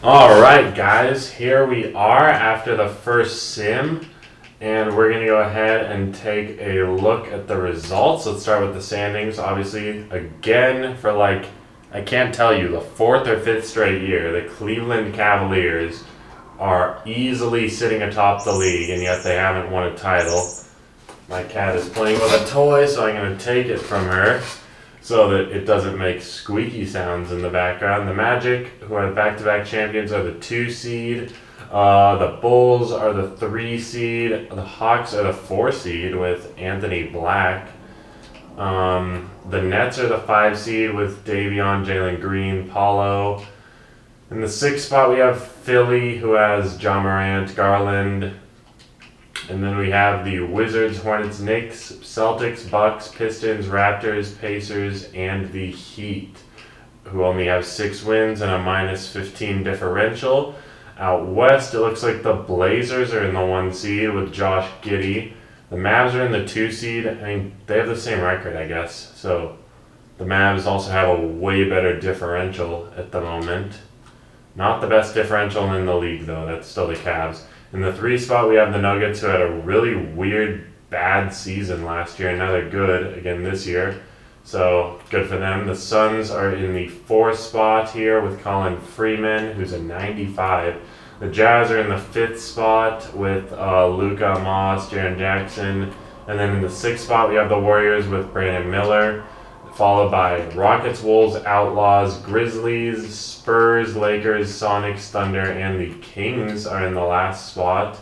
Alright guys, here we are after the first sim, and we're going to go ahead and take a look at the results. Let's start with the standings. Obviously, again, for I can't tell you, the fourth or fifth straight year, the Cleveland Cavaliers are easily sitting atop the league, and yet they haven't won a title. My cat is playing with a toy, so I'm going to take it from her so that it doesn't make squeaky sounds in the background. The Magic, who are back-to-back champions, are the 2 seed. The Bulls are the 3 seed. The Hawks are the 4 seed with Anthony Black. The Nets are the 5 seed with Davion, Jalen Green, Paulo. In the 6th spot, we have Philly, who has Ja Morant, Garland. And then we have the Wizards, Hornets, Knicks, Celtics, Bucks, Pistons, Raptors, Pacers, and the Heat, who only have 6 wins and a minus 15 differential. Out west, it looks like the Blazers are in the 1 seed with Josh Giddey. The Mavs are in the 2 seed. I mean, they have the same record, I guess. So the Mavs also have a way better differential at the moment. Not the best differential in the league, though. That's still the Cavs. In the 3 spot, we have the Nuggets, who had a really weird, bad season last year, and now they're good again this year. So, good for them. The Suns are in the 4th spot here with Colin Freeman, who's a 95. The Jazz are in the 5th spot with Luka, Moss, Jaren Jackson. And then in the 6th spot, we have the Warriors with Brandon Miller, followed by Rockets, Wolves, Outlaws, Grizzlies, Spurs, Lakers, Sonics, Thunder, and the Kings are in the last spot.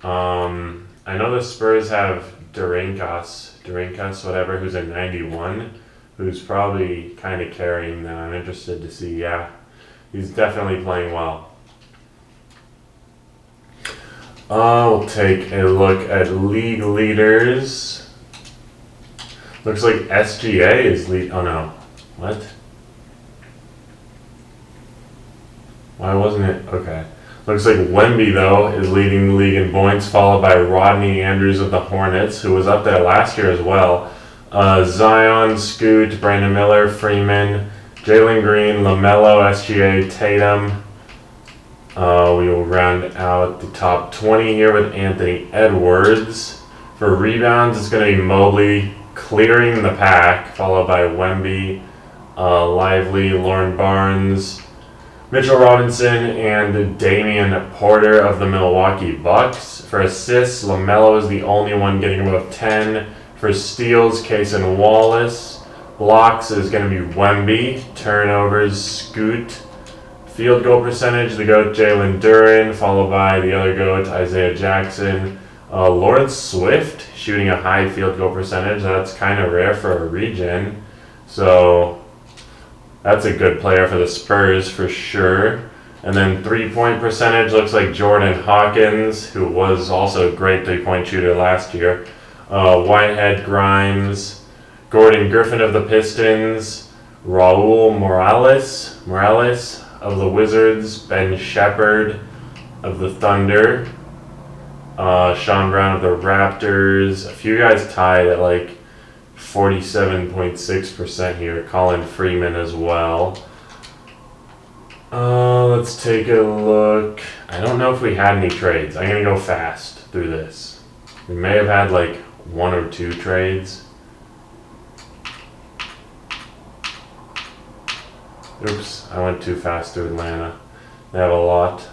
I know the Spurs have Durincas, whatever, who's a 91, who's probably kind of carrying them. I'm interested to see. Yeah, he's definitely playing well. We'll take a look at league leaders. Looks like SGA is lead. Oh no. What? Why wasn't it? Okay. Looks like Wemby, though, is leading the league in points, followed by Rodney Andrews of the Hornets, who was up there last year as well. Zion, Scoot, Brandon Miller, Freeman, Jalen Green, LaMelo, SGA, Tatum. We will round out the top 20 here with Anthony Edwards. For rebounds, it's going to be Mobley clearing the pack, followed by Wemby, Lively, Lauren Barnes, Mitchell Robinson, and Damian Porter of the Milwaukee Bucks. For assists, LaMelo is the only one getting above 10. For steals, Cason Wallace. Blocks is going to be Wemby. Turnovers, Scoot. Field goal percentage, the GOAT Jalen Duren, followed by the other GOAT Isaiah Jackson. Lawrence Swift shooting a high field goal percentage. That's kind of rare for a regen. So that's a good player for the Spurs for sure. And then 3-point percentage looks like Jordan Hawkins, who was also a great 3-point shooter last year. Whitehead, Grimes, Gordon Griffin of the Pistons, Raul Morales of the Wizards, Ben Shepherd of the Thunder, Sean Brown of the Raptors. A few guys tied at 47.6% here. Colin Freeman as well. Let's take a look. I don't know if we had any trades. I'm going to go fast through this. We may have had 1 or 2 trades. Oops, I went too fast through Atlanta. They have a lot.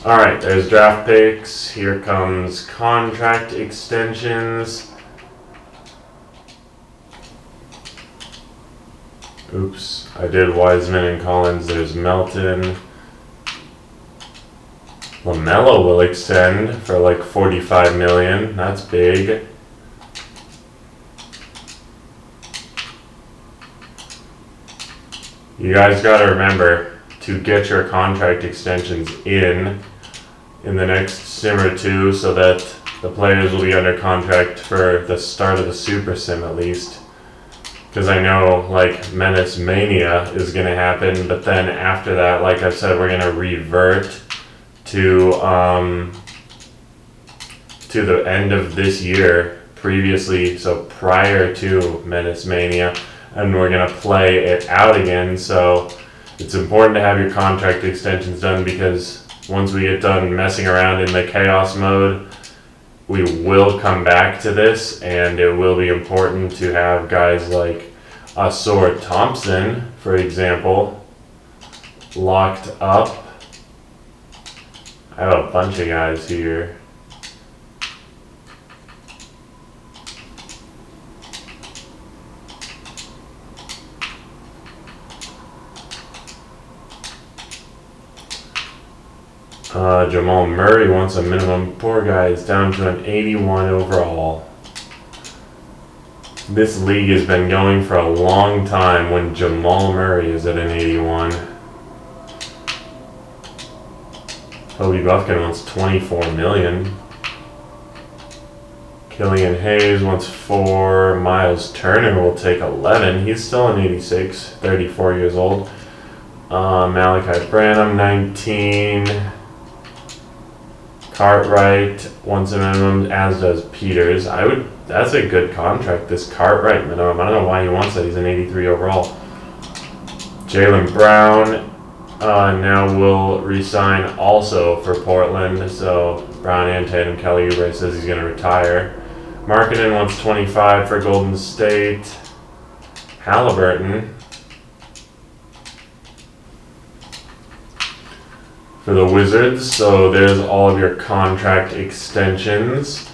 Alright, there's draft picks. Here comes contract extensions. Oops, I did Wiseman and Collins. There's Melton. LaMelo will extend for $45 million. That's big. You guys gotta remember to get your contract extensions in the next sim or two so that the players will be under contract for the start of the Super Sim at least. because I know like Menace Mania is going to happen, but then after that, like I said, we're going to revert to the end of this year previously, so prior to Menace Mania, and we're going to play it out again. So it's important to have your contract extensions done, because once we get done messing around in the chaos mode, we will come back to this, and it will be important to have guys like Asor Thompson, for example, locked up. I have a bunch of guys here. Jamal Murray wants a minimum. Poor guy is down to an 81 overall. This league has been going for a long time when Jamal Murray is at an 81. Toby Buffkin wants 24 million. Killian Hayes wants 4. Miles Turner will take 11. He's still an 86, 34 years old. Malachi Branham, 19. Cartwright wants a minimum, as does Peters. That's a good contract, this Cartwright minimum. I don't know why he wants that. He's an 83 overall. Jaylen Brown now will resign also for Portland. So Brown and Tatum. Kelly Oubre says he's going to retire. Markkanen wants 25 for Golden State. Halliburton for the Wizards. So there's all of your contract extensions.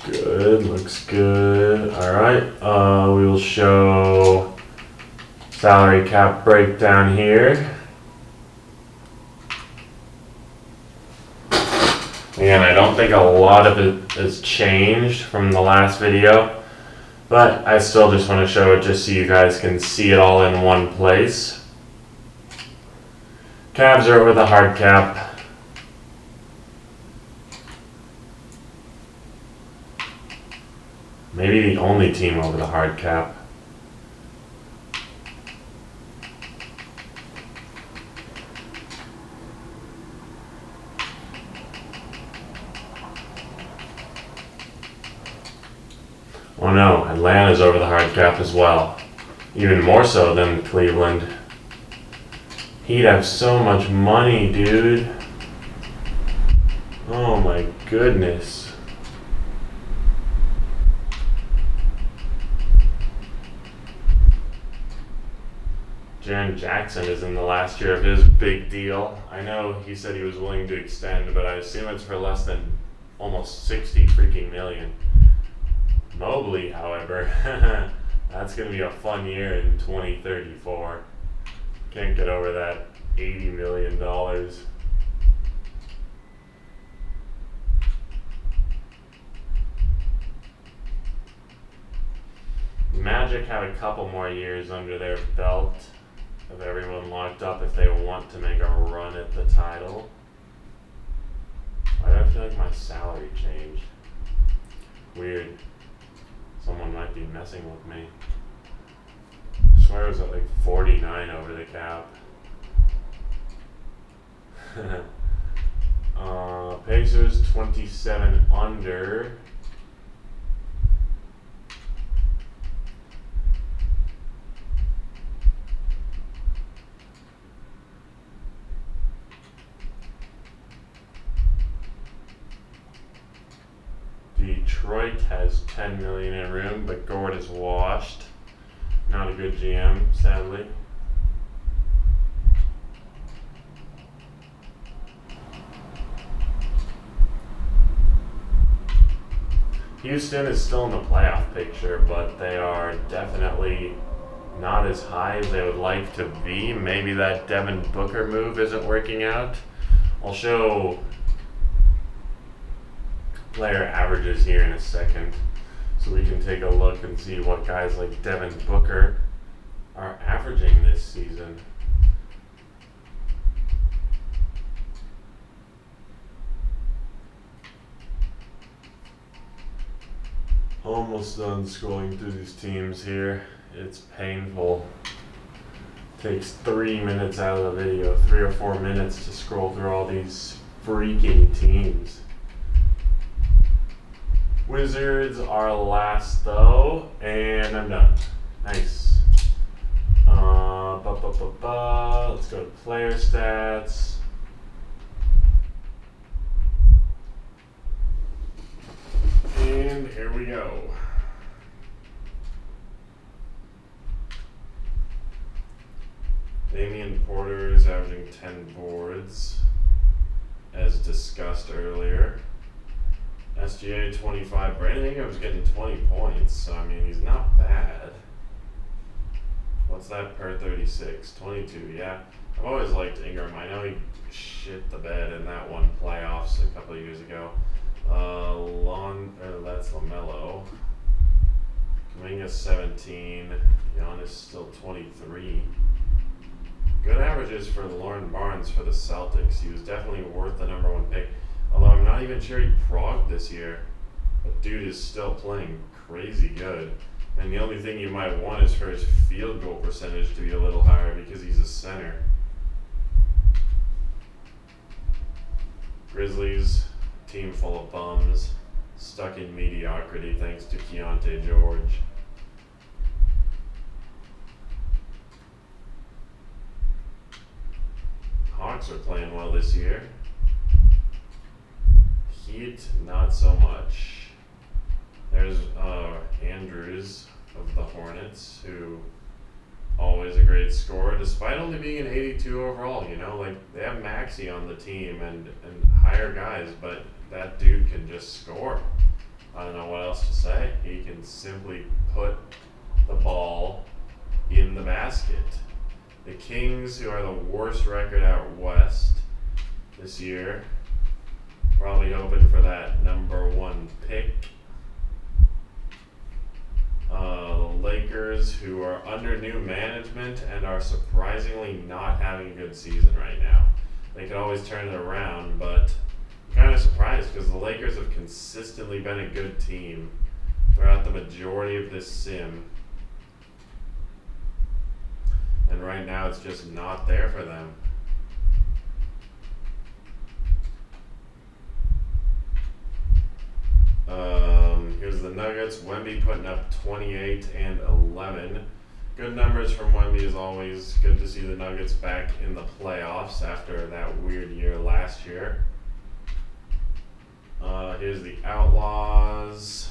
Good, looks good. Alright, we will show salary cap breakdown here. Again, I don't think a lot of it has changed from the last video, but I still just want to show it just so you guys can see it all in one place. Cavs are over the hard cap. Maybe the only team over the hard cap. Oh no, Atlanta's over the hard cap as well. Even more so than Cleveland. He'd have so much money, dude. Oh my goodness. Jaren Jackson is in the last year of his big deal. I know he said he was willing to extend, but I assume it's for less than almost 60 freaking million. Mobley, however, that's going to be a fun year in 2034. Can't get over that $80 million. Magic have a couple more years under their belt of everyone locked up if they want to make a run at the title. Why do I feel like my salary changed? Weird. Someone might be messing with me. I swear it was at like 49 over the cap. Pacers 27 under. Detroit has 10 million in room, but Gord is washed. Not a good GM, sadly. Houston is still in the playoff picture, but they are definitely not as high as they would like to be. Maybe that Devin Booker move isn't working out. I'll show player averages here in a second, so we can take a look and see what guys like Devin Booker are averaging this season. Almost done scrolling through these teams here. It's painful. Takes 3 minutes out of the video, 3 or 4 minutes to scroll through all these freaking teams. Wizards are last though, and I'm done. Nice. Let's go to player stats. And here we go. Damian Porter is averaging 10 boards, as discussed earlier. SGA 25. Brandon Ingram was getting 20 points, so I mean, he's not bad. What's that per 36? 22, yeah. I've always liked Ingram. I know he shit the bed in that one playoffs a couple of years ago. That's LaMelo. Kuminga 17. Giannis still 23. Good averages for Lauren Barnes for the Celtics. He was definitely worth the number 1 pick. Although I'm not even sure he progged this year. But dude is still playing crazy good. And the only thing you might want is for his field goal percentage to be a little higher because he's a center. Grizzlies, team full of bums, stuck in mediocrity thanks to Keontae George. Hawks are playing well this year. Heat, not so much. There's Andrews of the Hornets, who always a great scorer, despite only being an 82 overall. You know, like they have Maxey on the team and higher guys, but that dude can just score. I don't know what else to say. He can simply put the ball in the basket. The Kings, who are the worst record out west this year, probably hoping for that number 1 pick. The Lakers, who are under new management and are surprisingly not having a good season right now. They could always turn it around, but I'm kind of surprised because the Lakers have consistently been a good team throughout the majority of this sim. And right now it's just not there for them. Here's the Nuggets. Wemby putting up 28 and 11. Good numbers from Wemby as always. Good to see the Nuggets back in the playoffs after that weird year last year. Here's the Outlaws.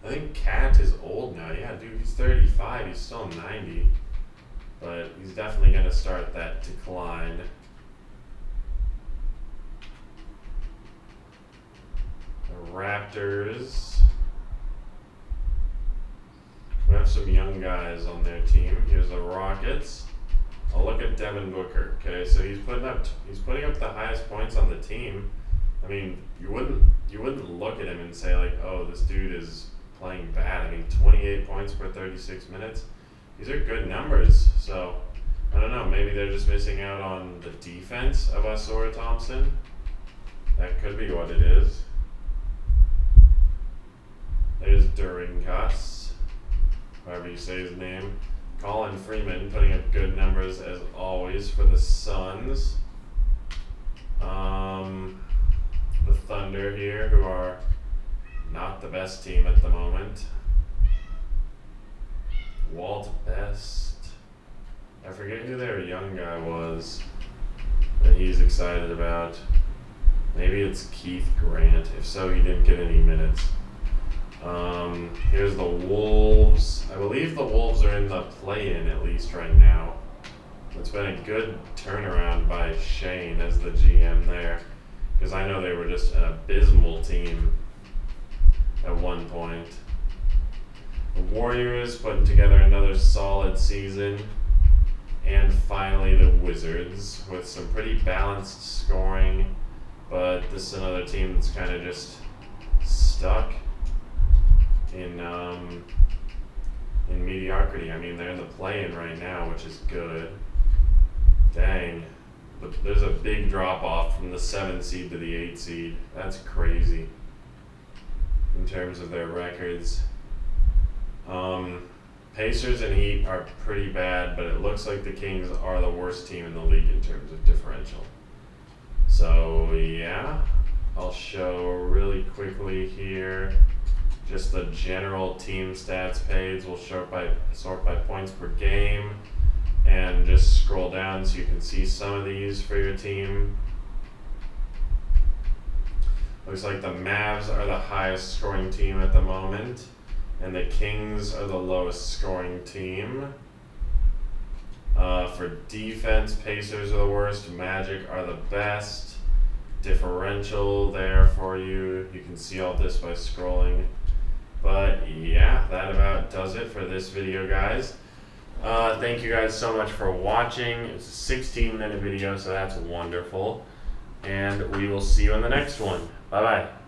I think Cat is old now. Yeah, dude, he's 35. He's still 90. But he's definitely going to start that decline. The Raptors. We have some young guys on their team. Here's the Rockets. I'll look at Devin Booker. Okay, so he's putting up the highest points on the team. I mean, you wouldn't look at him and say like, oh, this dude is playing bad. I mean, 28 points per 36 minutes. These are good numbers. So I don't know. Maybe they're just missing out on the defense of Ausar Thompson. That could be what it is. There's Durinkas, however you say his name. Colin Freeman putting up good numbers as always for the Suns. The Thunder here, who are not the best team at the moment. Walt Best. I forget who their young guy was that he's excited about. Maybe it's Keith Grant. If so, he didn't get any minutes. Here's the Wolves. I believe the Wolves are in the play-in at least right now. It's been a good turnaround by Shane as the GM there, because I know they were just an abysmal team at one point. The Warriors putting together another solid season. And finally the Wizards with some pretty balanced scoring, but this is another team that's kind of just stuck in mediocrity. I mean, they're in the play-in right now, which is good. Dang. But there's a big drop-off from the 7 seed to the 8 seed. That's crazy. in terms of their records. Pacers and Heat are pretty bad, but it looks like the Kings are the worst team in the league in terms of differential. So yeah, I'll show really quickly here just the general team stats page. We'll sort by points per game and just scroll down so you can see some of these for your team. Looks like the Mavs are the highest scoring team at the moment, and the Kings are the lowest scoring team. For defense, Pacers are the worst, Magic are the best. Differential there for you. You can see all this by scrolling. But yeah, that about does it for this video, guys. Thank you guys so much for watching. It's a 16-minute video, so that's wonderful. And we will see you in the next one. Bye-bye.